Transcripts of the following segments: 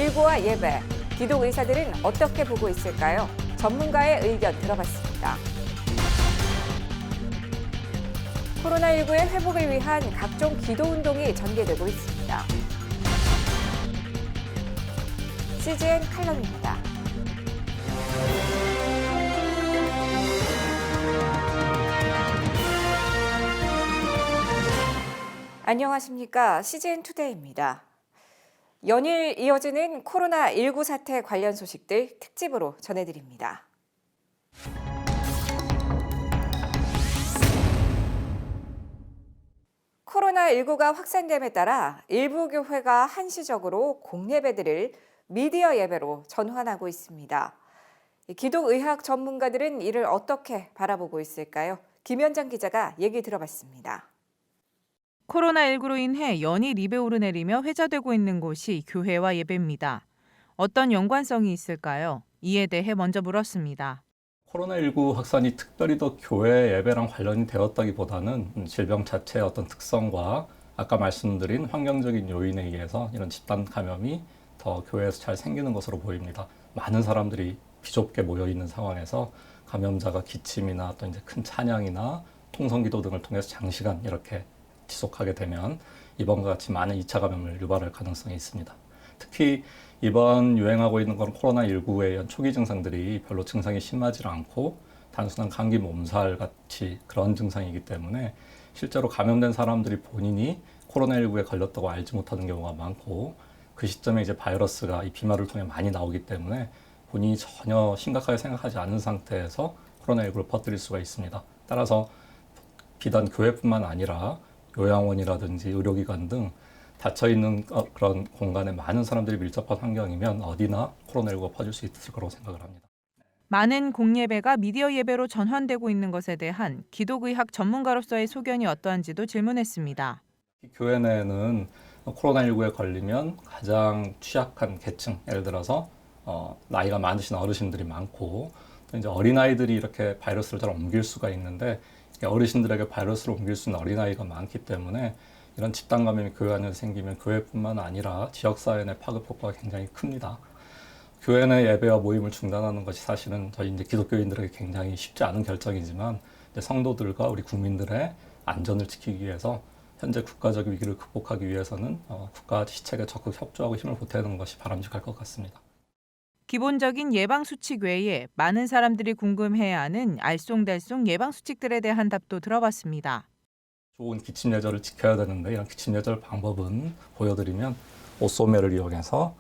코로나19와 예배, 기독 의사들은 어떻게 보고 있을까요? 전문가의 의견 들어봤습니다. 코로나19의 회복을 위한 각종 기도 운동이 전개되고 있습니다. CGN 칼럼입니다. 안녕하십니까. CGN 투데이입니다. 연일 이어지는 코로나19 사태 관련 소식들 특집으로 전해드립니다. 코로나19가 확산됨에 따라 일부 교회가 한시적으로 공예배들을 미디어 예배로 전환하고 있습니다. 기독의학 전문가들은 이를 어떻게 바라보고 있을까요? 김현정 기자가 얘기 들어봤습니다. 코로나19로 인해 연일 입에 오르내리며 회자되고 있는 곳이 교회와 예배입니다. 어떤 연관성이 있을까요? 이에 대해 먼저 물었습니다. 코로나19 확산이 특별히 더 교회 예배랑 관련이 되었다기보다는 질병 자체의 어떤 특성과 아까 말씀드린 환경적인 요인에 의해서 이런 집단 감염이 더 교회에서 잘 생기는 것으로 보입니다. 많은 사람들이 비좁게 모여 있는 상황에서 감염자가 기침이나 또 이제 큰 찬양이나 통성기도 등을 통해서 장시간 이렇게 지속하게 되면 이번과 같이 많은 2차 감염을 유발할 가능성이 있습니다. 특히 이번 유행하고 있는 건 코로나19의 초기 증상들이 별로 증상이 심하지 않고 단순한 감기 몸살 같이 그런 증상이기 때문에 실제로 감염된 사람들이 본인이 코로나19에 걸렸다고 알지 못하는 경우가 많고 그 시점에 이제 바이러스가 이 비말을 통해 많이 나오기 때문에 본인이 전혀 심각하게 생각하지 않은 상태에서 코로나19를 퍼뜨릴 수가 있습니다. 따라서 비단 교회뿐만 아니라 요양원이라든지 의료기관 등 닫혀있는 그런 공간에 많은 사람들이 밀접한 환경이면 어디나 코로나19가 퍼질 수 있을 거라고 생각을 합니다. 많은 공예배가 미디어 예배로 전환되고 있는 것에 대한 기독의학 전문가로서의 소견이 어떠한지도 질문했습니다. 교회 내에는 코로나19에 걸리면 가장 취약한 계층, 예를 들어서 나이가 많으신 어르신들이 많고 또 이제 어린아이들이 이렇게 바이러스를 잘 옮길 수가 있는데 어르신들에게 바이러스를 옮길 수 있는 어린아이가 많기 때문에 이런 집단 감염이 교회 안에서 생기면 교회뿐만 아니라 지역사회 내 파급 효과가 굉장히 큽니다. 교회 내 예배와 모임을 중단하는 것이 사실은 저희 이제 기독교인들에게 굉장히 쉽지 않은 결정이지만 이제 성도들과 우리 국민들의 안전을 지키기 위해서 현재 국가적 위기를 극복하기 위해서는 국가 시책에 적극 협조하고 힘을 보태는 것이 바람직할 것 같습니다. 기본적인 예방수칙 외에 많은 사람들이 궁금해야 하는 알쏭달쏭 예방수칙들에 대한 답도 들어봤습니다. 좋은 기침 예절을 지켜야 되는데 이런 기침 예절 방법은 보여드리면 옷소매를 이용해서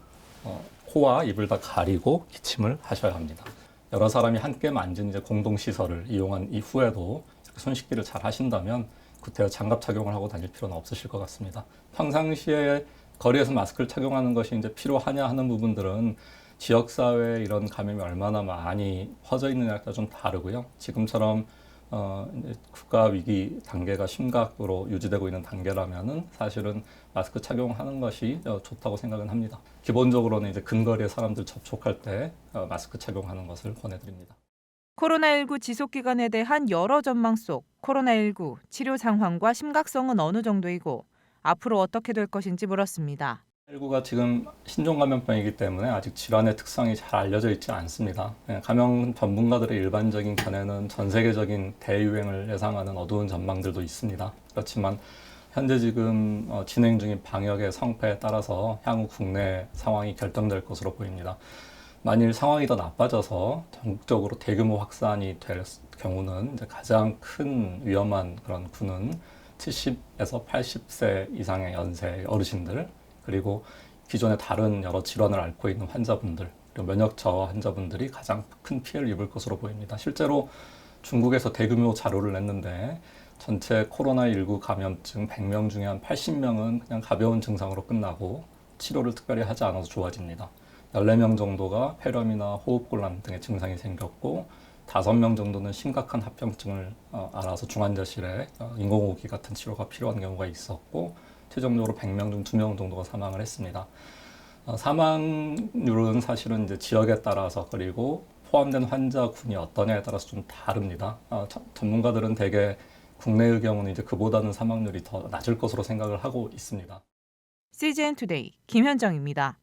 코와 입을 다 가리고 기침을 하셔야 합니다. 여러 사람이 함께 만진 이제 공동시설을 이용한 이후에도 손 씻기를 잘 하신다면 구태여 장갑 착용을 하고 다닐 필요는 없으실 것 같습니다. 평상시에 거리에서 마스크를 착용하는 것이 이제 필요하냐 하는 부분들은 지역사회에 이런 감염이 얼마나 많이 퍼져 있느냐에 따라 좀 다르고요. 지금처럼 국가 위기 단계가 심각으로 유지되고 있는 단계라면은 사실은 마스크 착용하는 것이 좋다고 생각은 합니다. 기본적으로는 이제 근거리에 사람들 접촉할 때 마스크 착용하는 것을 권해드립니다. 코로나19 지속 기간에 대한 여러 전망 속 코로나19 치료 상황과 심각성은 어느 정도이고 앞으로 어떻게 될 것인지 물었습니다. 19가 지금 신종 감염병이기 때문에 아직 질환의 특성이 잘 알려져 있지 않습니다. 감염 전문가들의 일반적인 견해는 전 세계적인 대유행을 예상하는 어두운 전망들도 있습니다. 그렇지만 현재 지금 진행 중인 방역의 성패에 따라서 향후 국내 상황이 결정될 것으로 보입니다. 만일 상황이 더 나빠져서 전국적으로 대규모 확산이 될 경우는 이제 가장 큰 위험한 그런 군은 70에서 80세 이상의 연세 어르신들 그리고 기존에 다른 여러 질환을 앓고 있는 환자분들, 그리고 면역 저하 환자분들이 가장 큰 피해를 입을 것으로 보입니다. 실제로 중국에서 대규모 자료를 냈는데 전체 코로나19 감염증 100명 중에 한 80명은 그냥 가벼운 증상으로 끝나고 치료를 특별히 하지 않아서 좋아집니다. 14명 정도가 폐렴이나 호흡곤란 등의 증상이 생겼고 5명 정도는 심각한 합병증을 앓아서 중환자실에 인공호흡기 같은 치료가 필요한 경우가 있었고 최종적으로 100명 중 2명 정도가 사망을 했습니다. 사망률은 사실은 이제 지역에 따라서 그리고 포함된 환자군이 어떠냐에 따라서 좀 다릅니다. 전문가들은 대개 국내의 경우는 이제 그보다는 사망률이 더 낮을 것으로 생각을 하고 있습니다. CGN 투데이 김현정입니다.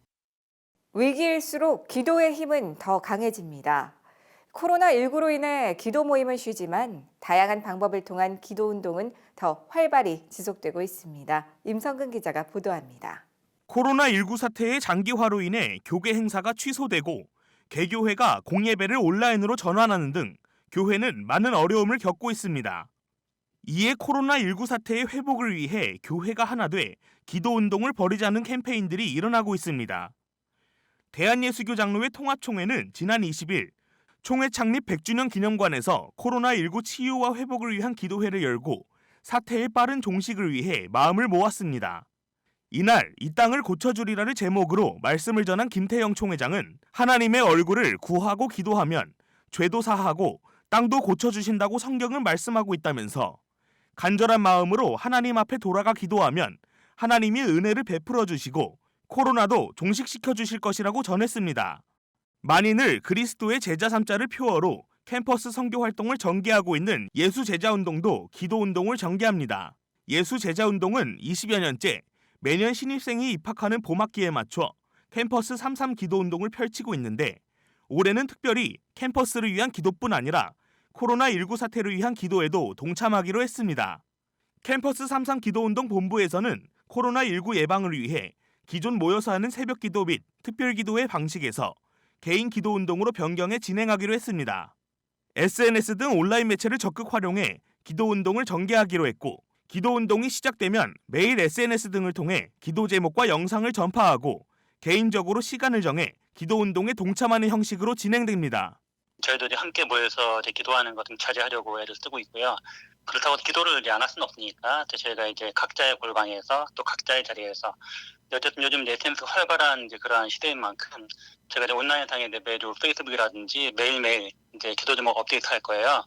위기일수록 기도의 힘은 더 강해집니다. 코로나19로 인해 기도 모임은 쉬지만 다양한 방법을 통한 기도 운동은 더 활발히 지속되고 있습니다. 임성근 기자가 보도합니다. 코로나19 사태의 장기화로 인해 교계 행사가 취소되고 개교회가 공예배를 온라인으로 전환하는 등 교회는 많은 어려움을 겪고 있습니다. 이에 코로나19 사태의 회복을 위해 교회가 하나 돼 기도 운동을 벌이자는 캠페인들이 일어나고 있습니다. 대한예수교 장로회 통합총회는 지난 20일 총회 창립 100주년 기념관에서 코로나19 치유와 회복을 위한 기도회를 열고 사태의 빠른 종식을 위해 마음을 모았습니다. 이날 이 땅을 고쳐주리라를 제목으로 말씀을 전한 김태영 총회장은 하나님의 얼굴을 구하고 기도하면 죄도 사하고 땅도 고쳐주신다고 성경은 말씀하고 있다면서 간절한 마음으로 하나님 앞에 돌아가 기도하면 하나님이 은혜를 베풀어 주시고 코로나도 종식시켜 주실 것이라고 전했습니다. 만인을 그리스도의 제자 삼자를 표어로 캠퍼스 선교 활동을 전개하고 있는 예수제자운동도 기도운동을 전개합니다. 예수제자운동은 20여 년째 매년 신입생이 입학하는 봄학기에 맞춰 캠퍼스 33 기도운동을 펼치고 있는데 올해는 특별히 캠퍼스를 위한 기도뿐 아니라 코로나19 사태를 위한 기도에도 동참하기로 했습니다. 캠퍼스 33 기도운동 본부에서는 코로나19 예방을 위해 기존 모여서 하는 새벽기도 및 특별기도회 방식에서 개인 기도운동으로 변경해 진행하기로 했습니다. SNS 등 온라인 매체를 적극 활용해 기도운동을 전개하기로 했고 기도운동이 시작되면 매일 SNS 등을 통해 기도 제목과 영상을 전파하고 개인적으로 시간을 정해 기도운동에 동참하는 형식으로 진행됩니다. 저희도 이제 함께 모여서 이제 기도하는 것 좀 자제하려고 애를 쓰고 있고요. 그렇다고 기도를 이제 안 할 수는 없으니까 저희가 이제 각자의 골방에서 또 각자의 자리에서 어쨌든 요즘 SNS가 활발한 이제 그러한 시대인 만큼 제가 이제 온라인상에 매주 페이스북이라든지 매일매일 이제 기도 제목 업데이트할 거예요.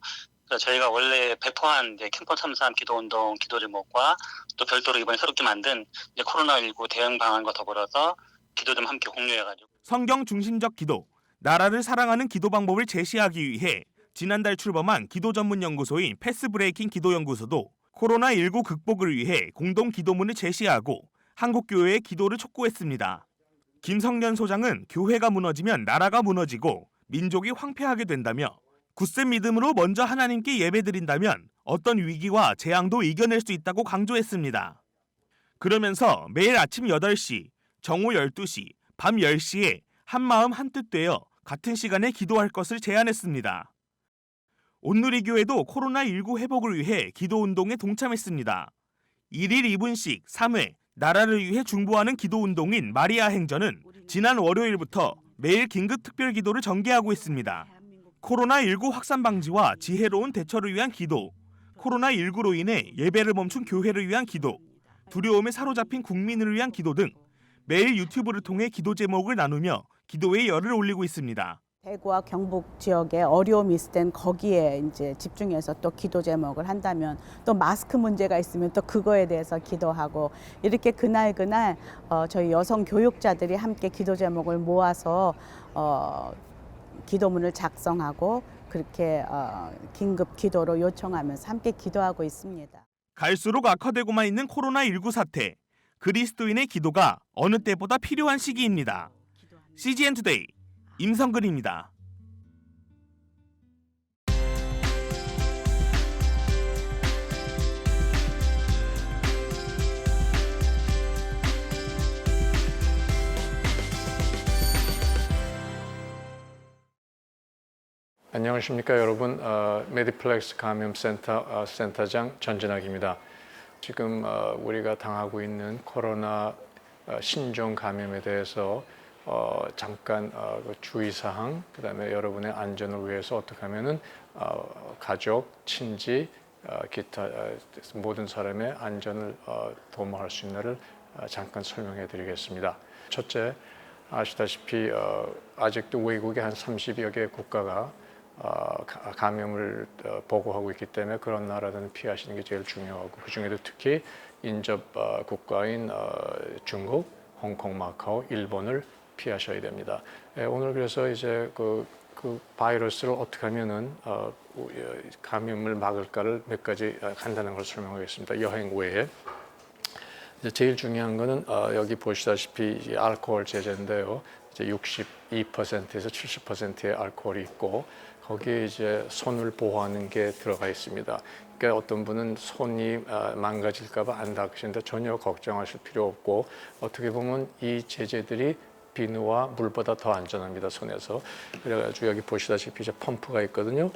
그래서 저희가 원래 배포한 이제 캠퍼스 33 기도운동 기도 제목과 또 별도로 이번에 새롭게 만든 이제 코로나19 대응 방안과 더불어서 기도 좀 함께 공유해가지고 성경 중심적 기도, 나라를 사랑하는 기도 방법을 제시하기 위해 지난달 출범한 기도 전문 연구소인 패스브레이킹 기도연구소도 코로나19 극복을 위해 공동 기도문을 제시하고 한국교회의 기도를 촉구했습니다. 김성년 소장은 교회가 무너지면 나라가 무너지고 민족이 황폐하게 된다며 굳센 믿음으로 먼저 하나님께 예배드린다면 어떤 위기와 재앙도 이겨낼 수 있다고 강조했습니다. 그러면서 매일 아침 8시, 정오 12시, 밤 10시에 한마음 한뜻 되어 같은 시간에 기도할 것을 제안했습니다. 온누리교회도 코로나19 회복을 위해 기도운동에 동참했습니다. 1일 2분씩 3회 나라를 위해 중보하는 기도운동인 마리아 행전은 지난 월요일부터 매일 긴급 특별기도를 전개하고 있습니다. 코로나19 확산 방지와 지혜로운 대처를 위한 기도, 코로나19로 인해 예배를 멈춘 교회를 위한 기도, 두려움에 사로잡힌 국민을 위한 기도 등 매일 유튜브를 통해 기도 제목을 나누며 기도의 열을 올리고 있습니다. 대구와 경북 지역에 어려움이 있을 땐 거기에 이제 집중해서 또 기도 제목을 한다면 또 마스크 문제가 있으면 또 그거에 대해서 기도하고 이렇게 그날 저희 여성 교육자들이 함께 기도 제목을 모아서 기도문을 작성하고 그렇게 긴급 기도로 요청하면서 함께 기도하고 있습니다. 갈수록 악화되고만 있는 코로나19 사태, 그리스도인의 기도가 어느 때보다 필요한 시기입니다. CGN 투데이 임성근입니다. 안녕하십니까 여러분. 메디플렉스 감염센터 센터장 전진학입니다. 지금 우리가 당하고 있는 코로나 신종 감염에 대해서 잠깐 주의사항, 그다음에 여러분의 안전을 위해서 어떻게 하면은 가족, 친지, 기타 모든 사람의 안전을 도모할 수 있는지를 잠깐 설명해 드리겠습니다. 첫째, 아시다시피 아직도 외국의 한 30여 개 국가가 감염을 보고하고 있기 때문에 그런 나라들은 피하시는 게 제일 중요하고 그중에도 특히 인접 국가인 중국, 홍콩, 마카오, 일본을 피하셔야 됩니다. 오늘 그래서 이제 그 바이러스를 어떻게 하면은 감염을 막을까를 몇 가지 간단한 걸 설명하겠습니다. 여행 외에 제일 중요한 거는 여기 보시다시피 알코올 제제인데요. 이제 62%에서 70%의 알코올이 있고 거기에 이제 손을 보호하는 게 들어가 있습니다. 그러니까 어떤 분은 손이 망가질까 봐 안 닦으시는데 전혀 걱정하실 필요 없고 어떻게 보면 이 제재들이 비누와 물보다 더 안전합니다, 손에서. 그래가지고 여기 보시다시피 이제 펌프가 있거든요.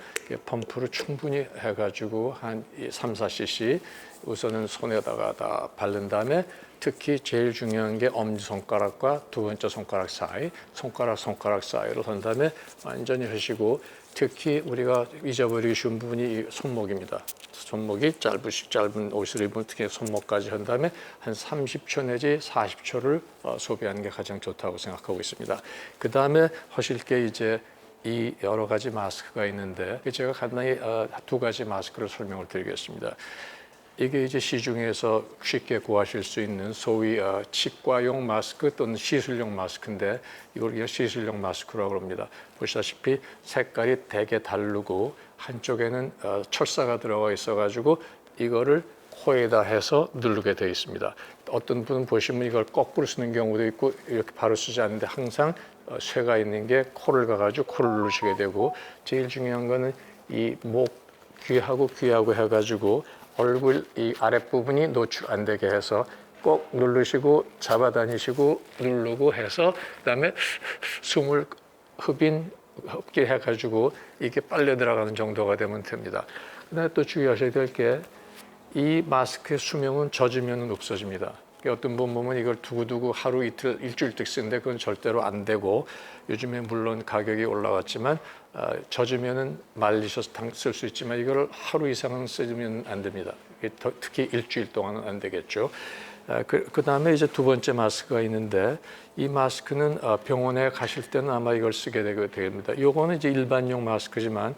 펌프를 충분히 해가지고 한 3, 4cc 우선은 손에다가 다 바른 다음에 특히 제일 중요한 게 엄지손가락과 두 번째 손가락 사이, 손가락 사이를 한 다음에 완전히 하시고 특히 우리가 잊어버리기 쉬운 부분이 이 손목입니다. 손목이 짧은 옷을 입으면 특히 손목까지 한 다음에 한 30초 내지 40초를 소비하는 게 가장 좋다고 생각하고 있습니다. 그 다음에 하실 게 이제 이 여러 가지 마스크가 있는데 제가 간단히 두 가지 마스크를 설명을 드리겠습니다. 이게 이제 시중에서 쉽게 구하실 수 있는 소위 치과용 마스크 또는 시술용 마스크인데 이걸 시술용 마스크라고 합니다. 보시다시피 색깔이 되게 다르고 한쪽에는 철사가 들어가 있어가지고 이거를 코에다 해서 누르게 되어 있습니다. 어떤 분은 보시면 이걸 거꾸로 쓰는 경우도 있고 이렇게 바로 쓰지 않는데 항상 쇠가 있는 게 코를 가가지고 코를 누르시게 되고 제일 중요한 거는 이 목 귀하고 해가지고 얼굴 이 아랫부분이 노출 안 되게 해서 꼭 누르시고 잡아다니시고 누르고 해서 그다음에 숨을 흡기 해가지고 이게 빨려 들어가는 정도가 되면 됩니다. 그다음에 또 주의하셔야 될 게 이 마스크의 수명은 젖으면 없어집니다. 어떤 분 보면 이걸 두고두고 하루 이틀 일주일씩 쓰는데 그건 절대로 안 되고 요즘에 물론 가격이 올라갔지만 젖으면은 말리셔서 쓸 수 있지만 이걸 하루 이상은 쓰면 안 됩니다. 특히 일주일 동안은 안 되겠죠. 그 다음에 이제 두 번째 마스크가 있는데 이 마스크는 병원에 가실 때는 아마 이걸 쓰게 되게 됩니다. 이거는 이제 일반용 마스크지만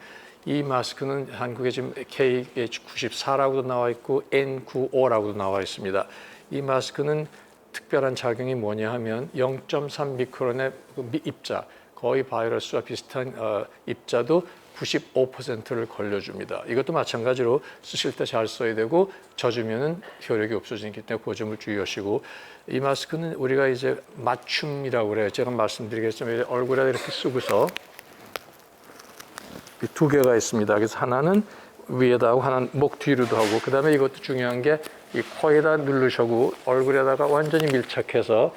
이 마스크는 한국에 지금 KH94라고도 나와 있고 N95라고도 나와 있습니다. 이 마스크는 특별한 작용이 뭐냐 하면 0.3 미크론의 입자, 거의 바이러스와 비슷한 입자도 95%를 걸려줍니다. 이것도 마찬가지로 쓰실 때 잘 써야 되고 젖으면은 효력이 없어지기 때문에 그 점을 주의하시고 이 마스크는 우리가 이제 맞춤이라고 그래요. 제가 말씀드리겠지만 얼굴에 이렇게 쓰고서 두 개가 있습니다. 그래서 하나는 위에다 하고 하나는 목 뒤로도 하고 그다음에 이것도 중요한 게 이 코에다 누르시고 얼굴에다가 완전히 밀착해서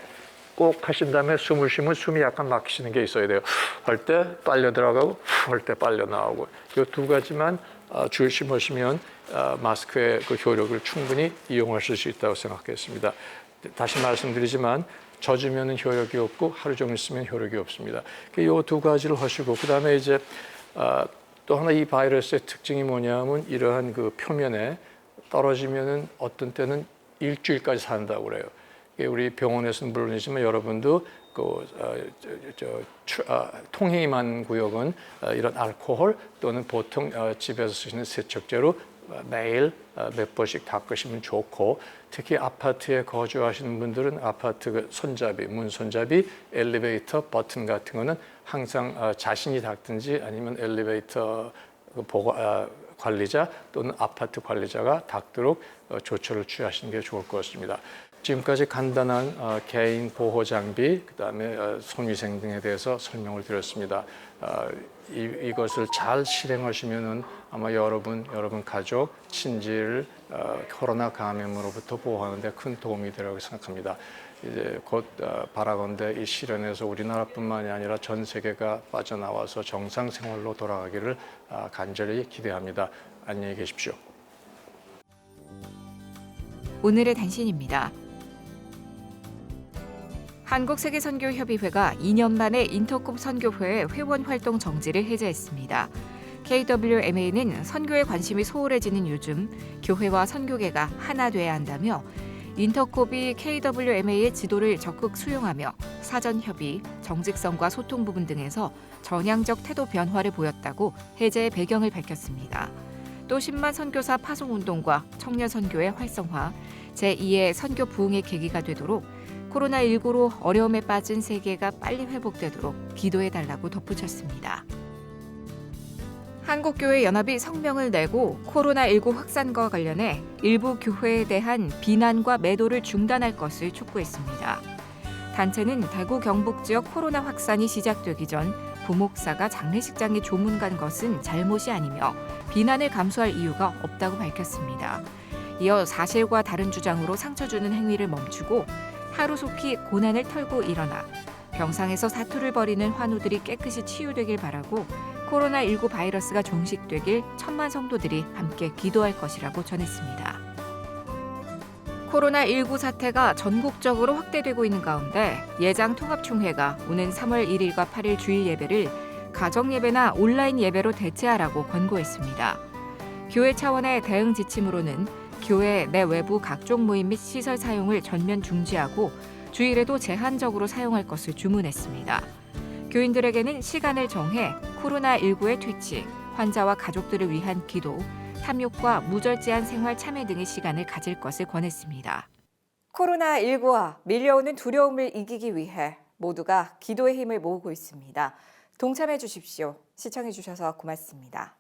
꼭 하신 다음에 숨을 쉬면 숨이 약간 막히시는 게 있어야 돼요. 할 때 빨려 들어가고 할 때 빨려 나오고 이 두 가지만 조심하시면 마스크의 그 효력을 충분히 이용하실 수 있다고 생각했습니다. 다시 말씀드리지만 젖으면 효력이 없고 하루 종일 쓰면 효력이 없습니다. 이 두 가지를 하시고 그다음에 이제 또 하나 이 바이러스의 특징이 뭐냐면 이러한 그 표면에 떨어지면은 어떤 때는 일주일까지 산다고 그래요. 우리 병원에서는 물론이지만 여러분도 통행이 많은 구역은 이런 알코올 또는 보통 집에서 쓰시는 세척제로 매일 몇 번씩 닦으시면 좋고 특히 아파트에 거주하시는 분들은 아파트 손잡이, 문 손잡이, 엘리베이터 버튼 같은 거는 항상 자신이 닦든지 아니면 엘리베이터 관리자 또는 아파트 관리자가 닦도록 조처를 취하시는 게 좋을 것 같습니다. 지금까지 간단한 개인 보호 장비, 그다음에 손위생 등에 대해서 설명을 드렸습니다. 이것을 잘 실행하시면은 아마 여러분 가족, 친지를 코로나 감염으로부터 보호하는 데 큰 도움이 되리라고 생각합니다. 이제 곧 바라건대 이 실현에서 우리나라뿐만이 아니라 전 세계가 빠져나와서 정상 생활로 돌아가기를 간절히 기대합니다. 안녕히 계십시오. 오늘의 단신입니다. 한국세계선교협의회가 2년 만에 인터콥 선교회 회원 활동 정지를 해제했습니다. KWMA는 선교에 관심이 소홀해지는 요즘 교회와 선교계가 하나 돼야 한다며 인터콥이 KWMA의 지도를 적극 수용하며 사전 협의, 정직성과 소통 부분 등에서 전향적 태도 변화를 보였다고 해제의 배경을 밝혔습니다. 또 10만 선교사 파송운동과 청년 선교의 활성화, 제2의 선교 부흥의 계기가 되도록 코로나19로 어려움에 빠진 세계가 빨리 회복되도록 기도해달라고 덧붙였습니다. 한국교회연합이 성명을 내고 코로나19 확산과 관련해 일부 교회에 대한 비난과 매도를 중단할 것을 촉구했습니다. 단체는 대구 경북 지역 코로나 확산이 시작되기 전 부목사가 장례식장에 조문 간 것은 잘못이 아니며 비난을 감수할 이유가 없다고 밝혔습니다. 이어 사실과 다른 주장으로 상처 주는 행위를 멈추고 하루속히 고난을 털고 일어나 병상에서 사투를 벌이는 환우들이 깨끗이 치유되길 바라고 코로나19 바이러스가 종식되길 천만 성도들이 함께 기도할 것이라고 전했습니다. 코로나19 사태가 전국적으로 확대되고 있는 가운데 예장통합총회가 오는 3월 1일과 8일 주일 예배를 가정예배나 온라인 예배로 대체하라고 권고했습니다. 교회 차원의 대응 지침으로는 교회 내 외부 각종 모임 및 시설 사용을 전면 중지하고 주일에도 제한적으로 사용할 것을 주문했습니다. 교인들에게는 시간을 정해 코로나19의 퇴치, 환자와 가족들을 위한 기도, 탐욕과 무절제한 생활 참여 등의 시간을 가질 것을 권했습니다. 코로나19와 밀려오는 두려움을 이기기 위해 모두가 기도의 힘을 모으고 있습니다. 동참해 주십시오. 시청해 주셔서 고맙습니다.